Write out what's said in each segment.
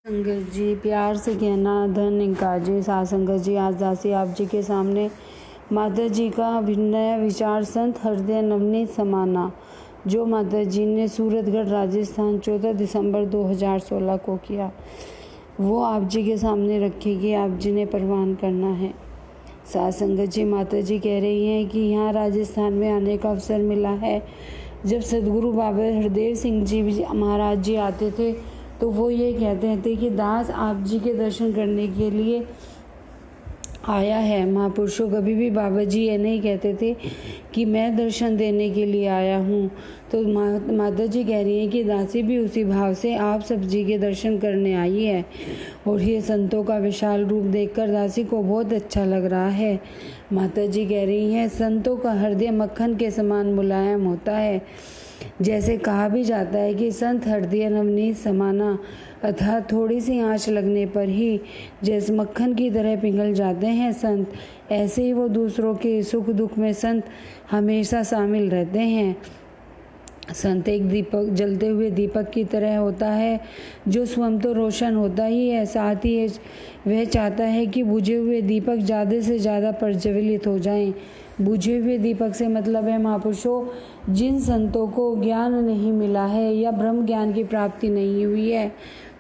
संगत जी प्यार से कहना धन इंकार जी। साथ संगत जी, आज दासी आप जी के सामने माता जी का अभिनय विचार संत हृदय नवनीत समाना, जो माता जी ने सूरतगढ़ राजस्थान 14 दिसंबर 2016 को किया, वो आप जी के सामने रखेगी। आप जी ने प्रवान करना है। साथ संगत जी, माता जी कह रही हैं कि यहाँ राजस्थान में आने का अवसर मिला है। जब सदगुरु बाबा हरदेव सिंह जी महाराज जी आते थे तो वो ये कहते थे कि दास आप जी के दर्शन करने के लिए आया है। महापुरुषों कभी भी बाबा जी ये नहीं कहते थे कि मैं दर्शन देने के लिए आया हूँ। तो माता जी कह रही हैं कि दासी भी उसी भाव से आप सब जी के दर्शन करने आई है। और ये संतों का विशाल रूप देखकर दासी को बहुत अच्छा लग रहा है। माता जी कह रही हैं, संतों का हृदय मक्खन के समान मुलायम होता है। जैसे कहा भी जाता है कि संत हृदय नवनीत समाना, अर्थात थोड़ी सी आंच लगने पर ही जैसे मक्खन की तरह पिघल जाते हैं संत, ऐसे ही वो दूसरों के सुख दुख में संत हमेशा शामिल रहते हैं। संत एक दीपक, जलते हुए दीपक की तरह होता है, जो स्वयं तो रोशन होता ही है, साथ ही वह चाहता है कि बुझे हुए दीपक ज़्यादा से ज़्यादा प्रज्वलित हो जाएं। बुझे हुए दीपक से मतलब है महापुरुषों, जिन संतों को ज्ञान नहीं मिला है या ब्रह्म ज्ञान की प्राप्ति नहीं हुई है,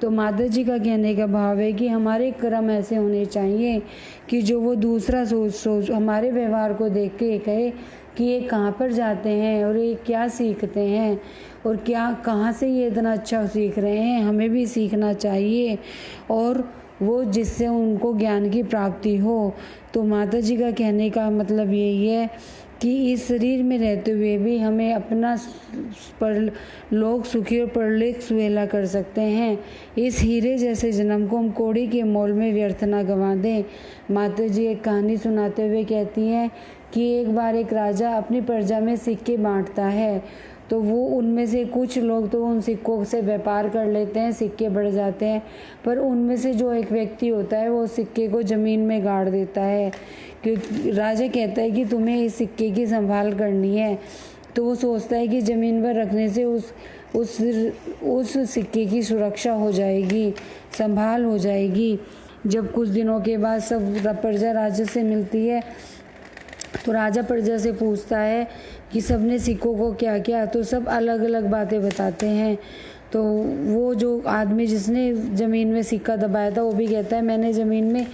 तो माता जी का कहने का भाव है कि हमारे कर्म ऐसे होने चाहिए कि जो वो दूसरा सोच हमारे व्यवहार को देख के कहे कि ये कहाँ पर जाते हैं और ये क्या सीखते हैं और क्या कहाँ से ये इतना अच्छा सीख रहे हैं, हमें भी सीखना चाहिए, और वो जिससे उनको ज्ञान की प्राप्ति हो। तो माता जी का कहने का मतलब यही है कि इस शरीर में रहते हुए भी हमें अपना लोक सुखी और परलोक सुहेला कर सकते हैं। इस हीरे जैसे जन्म को हम कौड़ी के मोल में व्यर्थ ना गंवा दें। माता जी एक कहानी सुनाते हुए कहती हैं कि एक बार एक राजा अपनी प्रजा में सिक्के बांटता है, तो वो उनमें से कुछ लोग तो उन सिक्कों से व्यापार कर लेते हैं, सिक्के बढ़ जाते हैं, पर उनमें से जो एक व्यक्ति होता है वो सिक्के को ज़मीन में गाड़ देता है। क्योंकि राजा कहता है कि तुम्हें इस सिक्के की संभाल करनी है, तो वो सोचता है कि ज़मीन पर रखने से उस सिक्के की सुरक्षा हो जाएगी, संभाल हो जाएगी। जब कुछ दिनों के बाद सब प्रजा राजा से मिलती है तो राजा प्रजा से पूछता है कि सबने सिक्कों को क्या किया, तो सब अलग अलग बातें बताते हैं। तो वो जो आदमी जिसने ज़मीन में सिक्का दबाया था वो भी कहता है मैंने ज़मीन में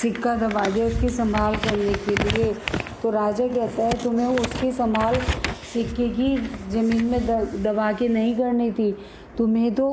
सिक्का दबा दिया उसकी संभाल करने के लिए। तो राजा कहता है तुम्हें उसकी संभाल सिक्के की ज़मीन में दबा के नहीं करनी थी, तुम्हें तो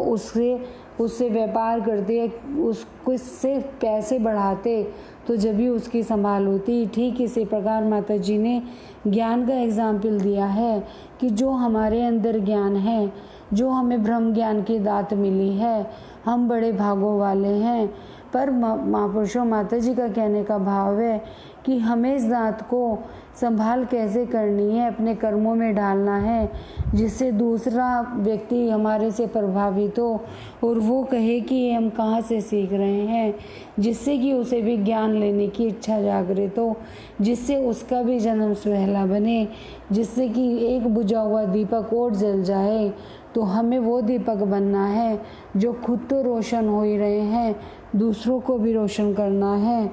उससे व्यापार करते, उसको से पैसे बढ़ाते, तो जब भी उसकी संभाल होती। ठीक इसी प्रकार माता जी ने ज्ञान का एग्जाम्पल दिया है कि जो हमारे अंदर ज्ञान है, जो हमें ब्रह्म ज्ञान की दात मिली है, हम बड़े भागों वाले हैं। पर महापुरुषों माता जी का कहने का भाव है कि हमें इस दात को संभाल कैसे करनी है, अपने कर्मों में डालना है, जिससे दूसरा व्यक्ति हमारे से प्रभावित हो और वो कहे कि ये हम कहाँ से सीख रहे हैं, जिससे कि उसे भी ज्ञान लेने की इच्छा जागृत हो, जिससे उसका भी जन्म सुहेला बने, जिससे कि एक बुझा हुआ दीपक और जल जाए। तो हमें वो दीपक बनना है जो खुद तो रोशन हो ही रहे हैं, दूसरों को भी रोशन करना है।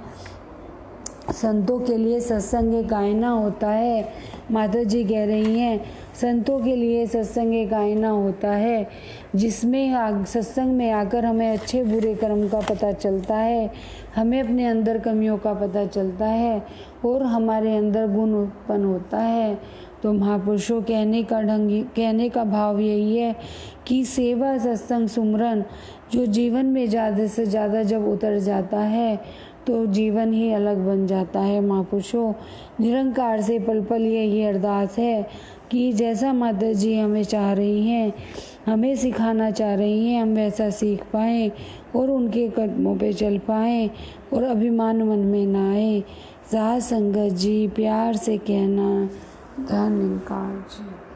संतों के लिए सत्संग एक आईना होता है। माता जी कह रही हैं संतों के लिए सत्संग एक आईना होता है, जिसमें सत्संग में आकर हमें अच्छे बुरे कर्म का पता चलता है, हमें अपने अंदर कमियों का पता चलता है और हमारे अंदर गुण उत्पन्न होता है। तो महापुरुषों कहने का भाव यही है कि सेवा सत्संग सुमरन जो जीवन में ज़्यादा से ज़्यादा जब उतर जाता है तो जीवन ही अलग बन जाता है। महापुरुषों निरंकार से पल पल यही अरदास है कि जैसा माता जी हमें चाह रही हैं, हमें सिखाना चाह रही हैं, हम वैसा सीख पाएँ और उनके कदमों पे चल पाएँ और अभिमान मन में ना आए। साथ संगत जी प्यार से कहना धन इंकार जी।